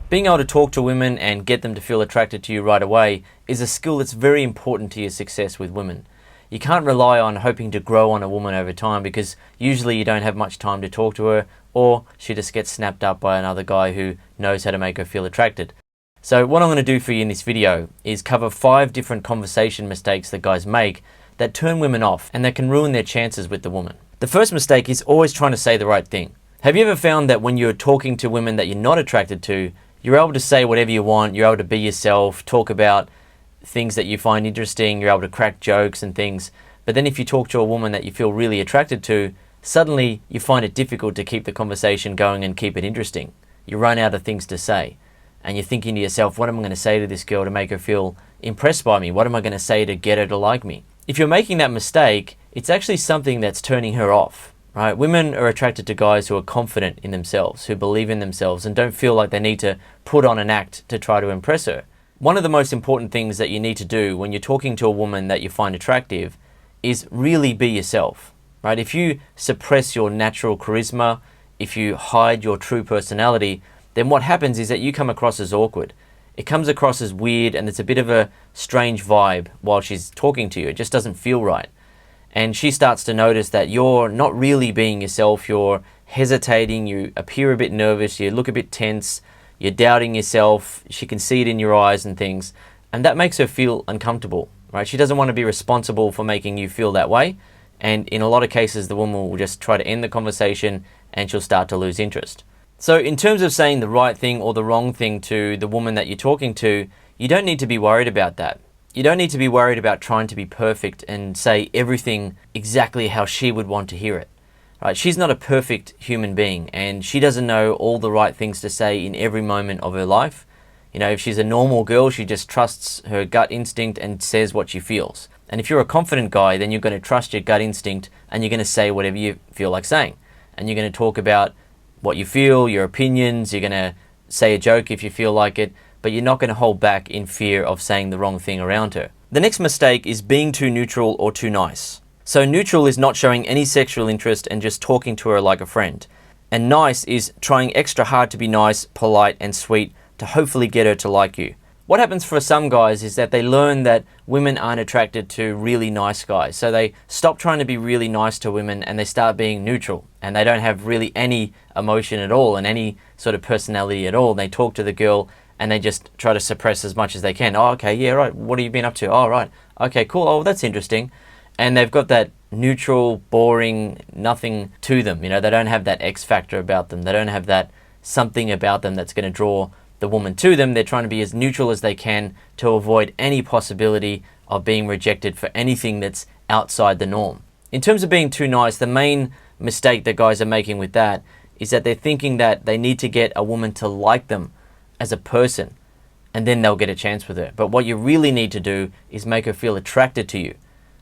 Being able to talk to women and get them to feel attracted to you right away is a skill that's very important to your success with women. You can't rely on hoping to grow on a woman over time, because usually you don't have much time to talk to her, or she just gets snapped up by another guy who knows how to make her feel attracted. So what I'm going to do for you in this video is cover 5 different conversation mistakes that guys make that turn women off and that can ruin their chances with the woman. The first mistake is always trying to say the right thing. Have you ever found that when you're talking to women that you're not attracted to, you're able to say whatever you want, you're able to be yourself, talk about things that you find interesting, you're able to crack jokes and things, but then if you talk to a woman that you feel really attracted to, suddenly you find it difficult to keep the conversation going and keep it interesting. You run out of things to say, and you're thinking to yourself, what am I going to say to this girl to make her feel impressed by me? What am I going to say to get her to like me? If you're making that mistake, it's actually something that's turning her off, right? Women are attracted to guys who are confident in themselves, who believe in themselves and don't feel like they need to put on an act to try to impress her. One of the most important things that you need to do when you're talking to a woman that you find attractive is really be yourself, right? If you suppress your natural charisma, if you hide your true personality, then what happens is that you come across as awkward. It comes across as weird, and it's a bit of a strange vibe while she's talking to you. It just doesn't feel right. And she starts to notice that you're not really being yourself, you're hesitating, you appear a bit nervous, you look a bit tense, you're doubting yourself, she can see it in your eyes and things, and that makes her feel uncomfortable, right? She doesn't want to be responsible for making you feel that way, and in a lot of cases the woman will just try to end the conversation and she'll start to lose interest. So in terms of saying the right thing or the wrong thing to the woman that you're talking to, you don't need to be worried about that. You don't need to be worried about trying to be perfect and say everything exactly how she would want to hear it. Right? She's not a perfect human being, and she doesn't know all the right things to say in every moment of her life. You know, if she's a normal girl, she just trusts her gut instinct and says what she feels. And if you're a confident guy, then you're going to trust your gut instinct and you're going to say whatever you feel like saying. And you're going to talk about what you feel, your opinions, you're going to say a joke if you feel like it, but you're not going to hold back in fear of saying the wrong thing around her. The next mistake is being too neutral or too nice. So neutral is not showing any sexual interest and just talking to her like a friend. And nice is trying extra hard to be nice, polite, and sweet to hopefully get her to like you. What happens for some guys is that they learn that women aren't attracted to really nice guys. So they stop trying to be really nice to women and they start being neutral. And they don't have really any emotion at all and any sort of personality at all. They talk to the girl and they just try to suppress as much as they can. Oh, okay, yeah, right. What have you been up to? Oh, right. Okay, cool. Oh, that's interesting. And they've got that neutral, boring, nothing to them. You know, they don't have that X factor about them. They don't have that something about them that's going to draw the woman to them. They're trying to be as neutral as they can to avoid any possibility of being rejected for anything that's outside the norm. In terms of being too nice, the main mistake that guys are making with that is that they're thinking that they need to get a woman to like them as a person, and then they'll get a chance with her. But what you really need to do is make her feel attracted to you.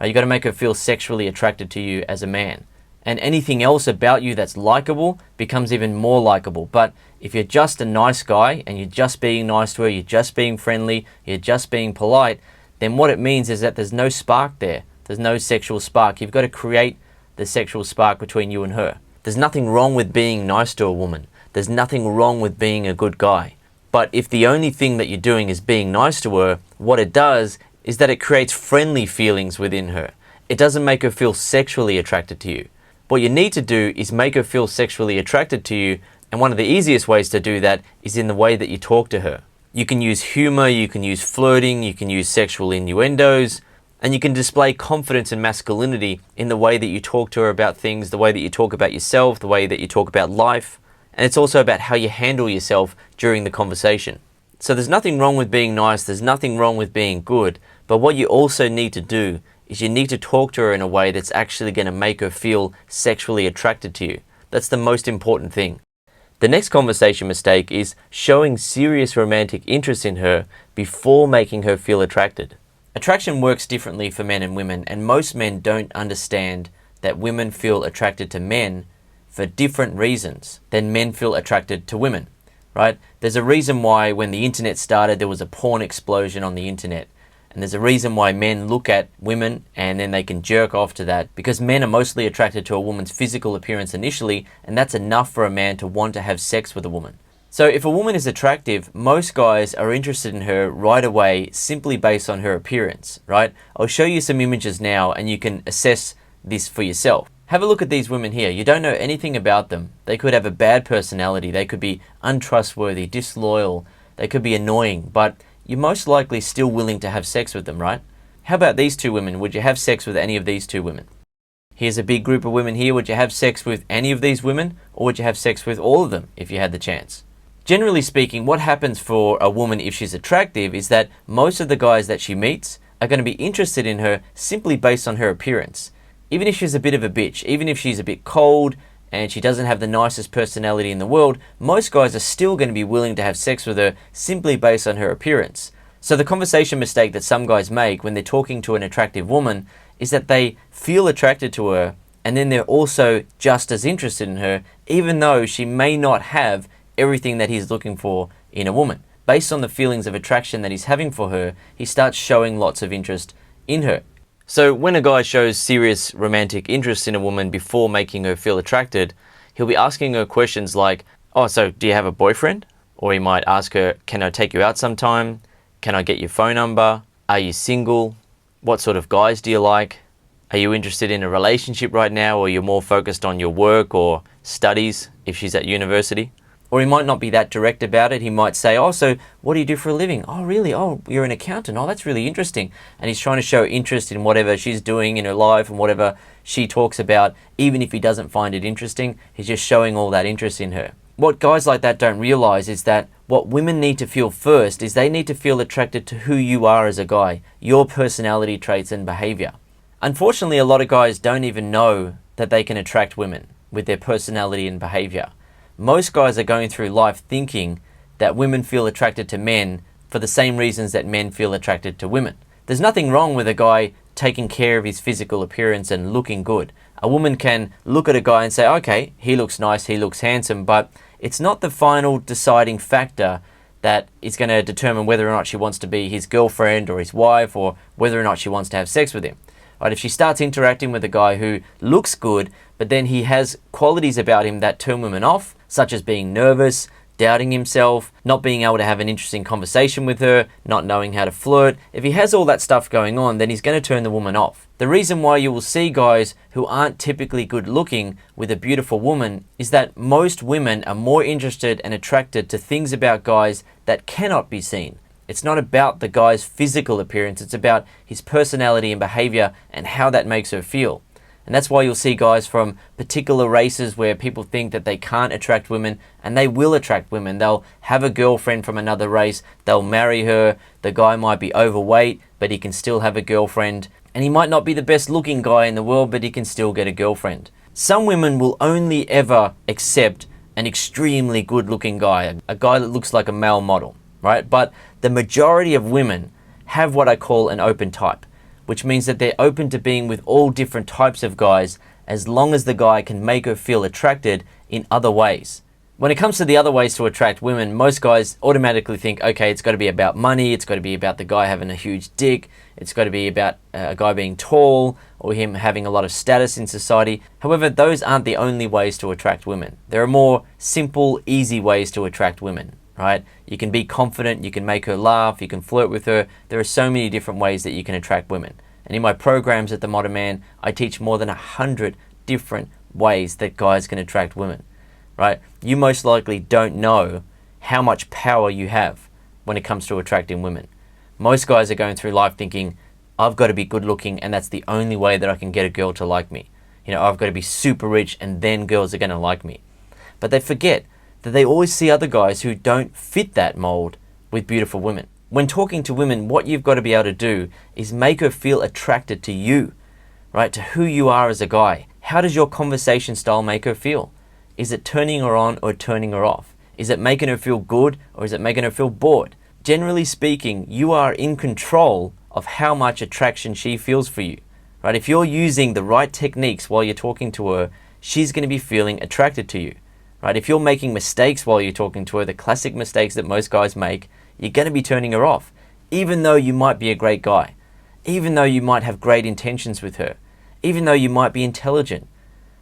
You got to make her feel sexually attracted to you as a man. And anything else about you that's likable becomes even more likable. But if you're just a nice guy and you're just being nice to her, you're just being friendly, you're just being polite, then what it means is that there's no spark there. There's no sexual spark. You've got to create the sexual spark between you and her. There's nothing wrong with being nice to a woman. There's nothing wrong with being a good guy. But if the only thing that you're doing is being nice to her, what it does is that it creates friendly feelings within her. It doesn't make her feel sexually attracted to you. What you need to do is make her feel sexually attracted to you, and one of the easiest ways to do that is in the way that you talk to her. You can use humor, you can use flirting, you can use sexual innuendos, and you can display confidence and masculinity in the way that you talk to her about things, the way that you talk about yourself, the way that you talk about life, and it's also about how you handle yourself during the conversation. So there's nothing wrong with being nice, there's nothing wrong with being good, but what you also need to do is you need to talk to her in a way that's actually going to make her feel sexually attracted to you. That's the most important thing. The next conversation mistake is showing serious romantic interest in her before making her feel attracted. Attraction works differently for men and women, and most men don't understand that women feel attracted to men for different reasons than men feel attracted to women, right? There's a reason why when the internet started, there was a porn explosion on the internet. And there's a reason why men look at women and then they can jerk off to that, because men are mostly attracted to a woman's physical appearance initially, and that's enough for a man to want to have sex with a woman. So if a woman is attractive, most guys are interested in her right away simply based on her appearance, right? I'll show you some images now and you can assess this for yourself. Have a look at these women here. You don't know anything about them. They could have a bad personality. They could be untrustworthy, disloyal. They could be annoying, but you're most likely still willing to have sex with them, right? How about these two women? Would you have sex with any of these two women? Here's a big group of women here. Would you have sex with any of these women, or would you have sex with all of them if you had the chance? Generally speaking, what happens for a woman if she's attractive is that most of the guys that she meets are going to be interested in her simply based on her appearance. Even if she's a bit of a bitch, even if she's a bit cold and she doesn't have the nicest personality in the world, most guys are still going to be willing to have sex with her simply based on her appearance. So the conversation mistake that some guys make when they're talking to an attractive woman is that they feel attracted to her and then they're also just as interested in her, even though she may not have everything that he's looking for in a woman. Based on the feelings of attraction that he's having for her, he starts showing lots of interest in her. So when a guy shows serious romantic interest in a woman before making her feel attracted, he'll be asking her questions like, oh, so do you have a boyfriend? Or he might ask her, can I take you out sometime? Can I get your phone number? Are you single? What sort of guys do you like? Are you interested in a relationship right now, or you're more focused on your work or studies if she's at university? Or he might not be that direct about it. He might say, oh, so what do you do for a living? Oh, really? Oh, you're an accountant. Oh, that's really interesting. And he's trying to show interest in whatever she's doing in her life and whatever she talks about. Even if he doesn't find it interesting, he's just showing all that interest in her. What guys like that don't realize is that what women need to feel first is they need to feel attracted to who you are as a guy, your personality traits and behavior. Unfortunately, a lot of guys don't even know that they can attract women with their personality and behavior. Most guys are going through life thinking that women feel attracted to men for the same reasons that men feel attracted to women. There's nothing wrong with a guy taking care of his physical appearance and looking good. A woman can look at a guy and say, okay, he looks nice, he looks handsome, but it's not the final deciding factor that is going to determine whether or not she wants to be his girlfriend or his wife, or whether or not she wants to have sex with him. Right? If she starts interacting with a guy who looks good, but then he has qualities about him that turn women off, such as being nervous, doubting himself, not being able to have an interesting conversation with her, not knowing how to flirt. If he has all that stuff going on, then he's going to turn the woman off. The reason why you will see guys who aren't typically good looking with a beautiful woman is that most women are more interested and attracted to things about guys that cannot be seen. It's not about the guy's physical appearance, it's about his personality and behavior and how that makes her feel. And that's why you'll see guys from particular races where people think that they can't attract women, and they will attract women. They'll have a girlfriend from another race, they'll marry her, the guy might be overweight, but he can still have a girlfriend. And he might not be the best looking guy in the world, but he can still get a girlfriend. Some women will only ever accept an extremely good looking guy, a guy that looks like a male model, right? But the majority of women have what I call an open type, which means that they're open to being with all different types of guys as long as the guy can make her feel attracted in other ways. When it comes to the other ways to attract women, most guys automatically think, okay, it's got to be about money, it's got to be about the guy having a huge dick, it's got to be about a guy being tall, or him having a lot of status in society. However, those aren't the only ways to attract women. There are more simple, easy ways to attract women, right? You can be confident, you can make her laugh, you can flirt with her. There are so many different ways that you can attract women. And in my programs at The Modern Man, I teach more than 100 different ways that guys can attract women, right? You most likely don't know how much power you have when it comes to attracting women. Most guys are going through life thinking, I've got to be good looking and that's the only way that I can get a girl to like me. You know, I've got to be super rich and then girls are going to like me. But they forget that they always see other guys who don't fit that mold with beautiful women. When talking to women, what you've got to be able to do is make her feel attracted to you, right? To who you are as a guy. How does your conversation style make her feel? Is it turning her on or turning her off? Is it making her feel good or is it making her feel bored? Generally speaking, you are in control of how much attraction she feels for you, right? If you're using the right techniques while you're talking to her, she's going to be feeling attracted to you, right? If you're making mistakes while you're talking to her, the classic mistakes that most guys make, you're going to be turning her off, even though you might be a great guy, even though you might have great intentions with her, even though you might be intelligent,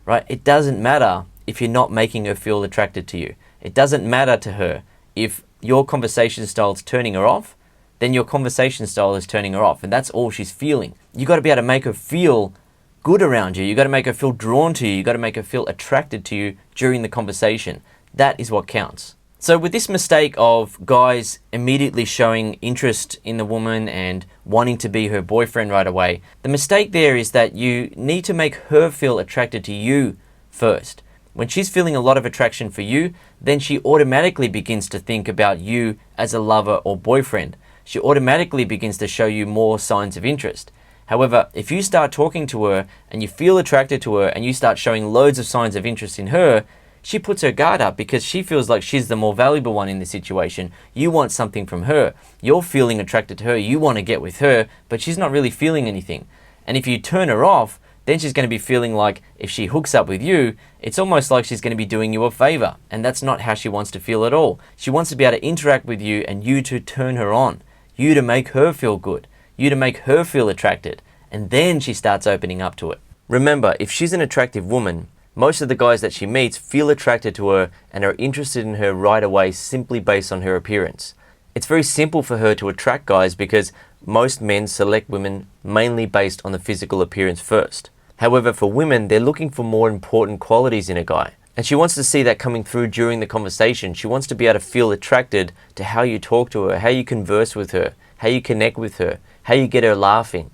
right? It doesn't matter if you're not making her feel attracted to you. It doesn't matter to her if your conversation style is turning her off, then your conversation style is turning her off, and that's all she's feeling. You got to be able to make her feel good around you. You got to make her feel drawn to you. You got to make her feel attracted to you during the conversation. That is what counts. So with this mistake of guys immediately showing interest in the woman and wanting to be her boyfriend right away, the mistake there is that you need to make her feel attracted to you first. When she's feeling a lot of attraction for you, then she automatically begins to think about you as a lover or boyfriend. She automatically begins to show you more signs of interest. However, if you start talking to her and you feel attracted to her and you start showing loads of signs of interest in her, she puts her guard up because she feels like she's the more valuable one in the situation. You want something from her. You're feeling attracted to her. You want to get with her, but she's not really feeling anything. And if you turn her off, then she's going to be feeling like if she hooks up with you, it's almost like she's going to be doing you a favor. And that's not how she wants to feel at all. She wants to be able to interact with you and you to turn her on. You to make her feel good. You to make her feel attracted. And then she starts opening up to it. Remember, if she's an attractive woman, most of the guys that she meets feel attracted to her and are interested in her right away simply based on her appearance. It's very simple for her to attract guys because most men select women mainly based on the physical appearance first. However, for women, they're looking for more important qualities in a guy. And she wants to see that coming through during the conversation. She wants to be able to feel attracted to how you talk to her, how you converse with her, how you connect with her, how you get her laughing.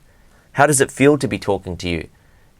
How does it feel to be talking to you?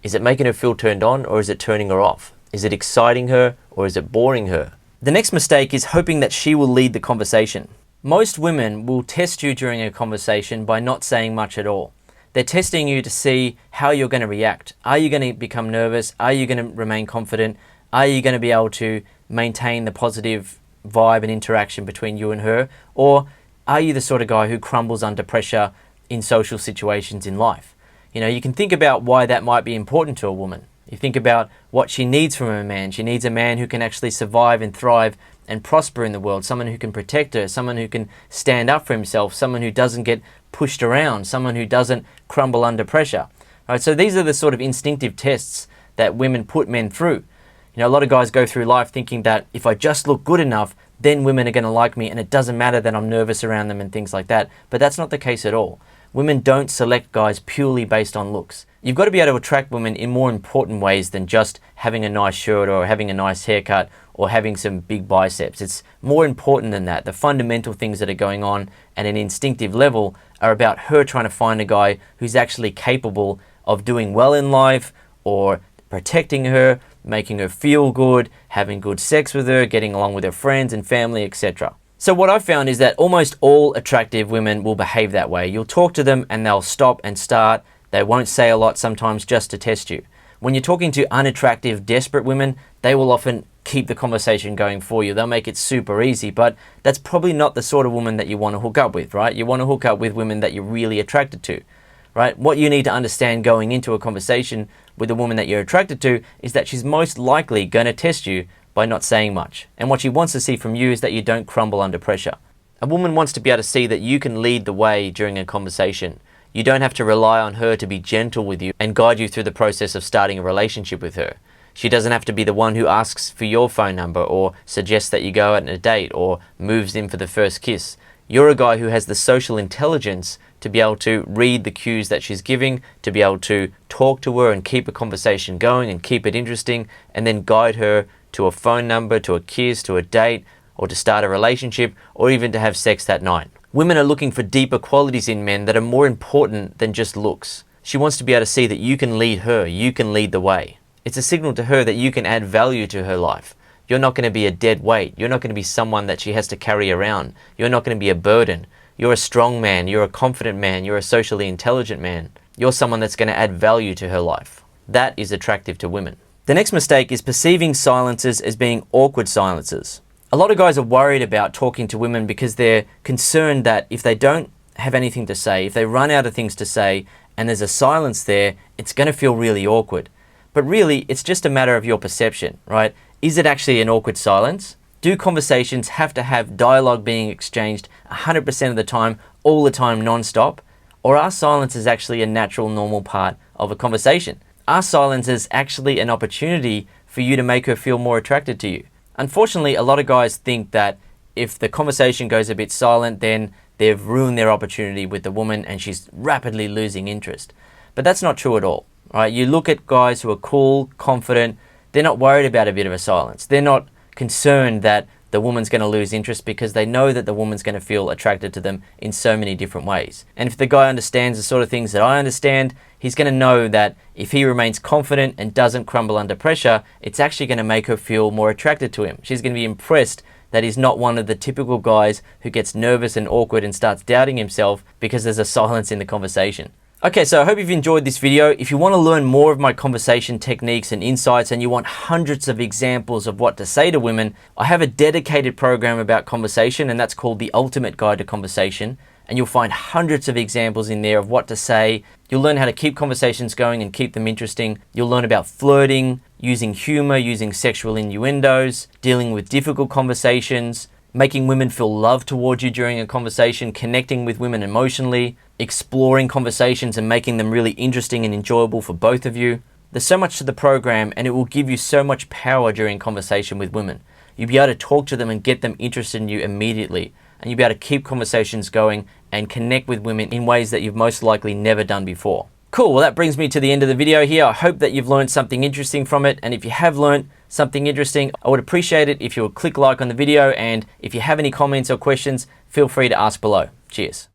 Is it making her feel turned on or is it turning her off? Is it exciting her or is it boring her? The next mistake is hoping that she will lead the conversation. Most women will test you during a conversation by not saying much at all. They're testing you to see how you're going to react. Are you going to become nervous? Are you going to remain confident? Are you going to be able to maintain the positive vibe and interaction between you and her? Or are you the sort of guy who crumbles under pressure in social situations in life? You know, you can think about why that might be important to a woman. You think about what she needs from a man. She needs a man who can actually survive and thrive and prosper in the world, someone who can protect her, someone who can stand up for himself, someone who doesn't get pushed around, someone who doesn't crumble under pressure. All right, so these are the sort of instinctive tests that women put men through. You know, a lot of guys go through life thinking that if I just look good enough, then women are going to like me and it doesn't matter that I'm nervous around them and things like that. But that's not the case at all. Women don't select guys purely based on looks. You've got to be able to attract women in more important ways than just having a nice shirt or having a nice haircut or having some big biceps. It's more important than that. The fundamental things that are going on at an instinctive level are about her trying to find a guy who's actually capable of doing well in life or protecting her, making her feel good, having good sex with her, getting along with her friends and family, etc. So what I've found is that almost all attractive women will behave that way. You'll talk to them and they'll stop and start. They won't say a lot sometimes just to test you. When you're talking to unattractive, desperate women, they will often keep the conversation going for you. They'll make it super easy, but that's probably not the sort of woman that you want to hook up with, right? You want to hook up with women that you're really attracted to, right? What you need to understand going into a conversation with a woman that you're attracted to is that she's most likely going to test you by not saying much. And what she wants to see from you is that you don't crumble under pressure. A woman wants to be able to see that you can lead the way during a conversation. You don't have to rely on her to be gentle with you and guide you through the process of starting a relationship with her. She doesn't have to be the one who asks for your phone number or suggests that you go out on a date or moves in for the first kiss. You're a guy who has the social intelligence to be able to read the cues that she's giving, to be able to talk to her and keep a conversation going and keep it interesting, and then guide her to a phone number, to a kiss, to a date, or to start a relationship, or even to have sex that night. Women are looking for deeper qualities in men that are more important than just looks. She wants to be able to see that you can lead her, you can lead the way. It's a signal to her that you can add value to her life. You're not going to be a dead weight. You're not going to be someone that she has to carry around. You're not going to be a burden. You're a strong man. You're a confident man. You're a socially intelligent man. You're someone that's going to add value to her life. That is attractive to women. The next mistake is perceiving silences as being awkward silences. A lot of guys are worried about talking to women because they're concerned that if they don't have anything to say, if they run out of things to say and there's a silence there, it's going to feel really awkward. But really, it's just a matter of your perception, right? Is it actually an awkward silence? Do conversations have to have dialogue being exchanged 100% of the time, all the time, non-stop? Or are silences actually a natural, normal part of a conversation? Are silences actually an opportunity for you to make her feel more attracted to you? Unfortunately, a lot of guys think that if the conversation goes a bit silent, then they've ruined their opportunity with the woman and she's rapidly losing interest. But that's not true at all, right? You look at guys who are cool, confident, they're not worried about a bit of a silence. They're not concerned that the woman's going to lose interest because they know that the woman's going to feel attracted to them in so many different ways. And if the guy understands the sort of things that I understand, he's going to know that if he remains confident and doesn't crumble under pressure, it's actually going to make her feel more attracted to him. She's going to be impressed that he's not one of the typical guys who gets nervous and awkward and starts doubting himself because there's a silence in the conversation. Okay, so I hope you've enjoyed this video. If you want to learn more of my conversation techniques and insights and you want hundreds of examples of what to say to women, I have a dedicated program about conversation, and that's called The Ultimate Guide to Conversation. And you'll find hundreds of examples in there of what to say. You'll learn how to keep conversations going and keep them interesting. You'll learn about flirting, using humor, using sexual innuendos, dealing with difficult conversations, making women feel love towards you during a conversation, connecting with women emotionally, exploring conversations and making them really interesting and enjoyable for both of you. There's so much to the program, and it will give you so much power during conversation with women. You'll be able to talk to them and get them interested in you immediately, and you'll be able to keep conversations going and connect with women in ways that you've most likely never done before. Cool, well that brings me to the end of the video here. I hope that you've learned something interesting from it, and if you have learned something interesting, I would appreciate it if you would click like on the video, and if you have any comments or questions, feel free to ask below. Cheers.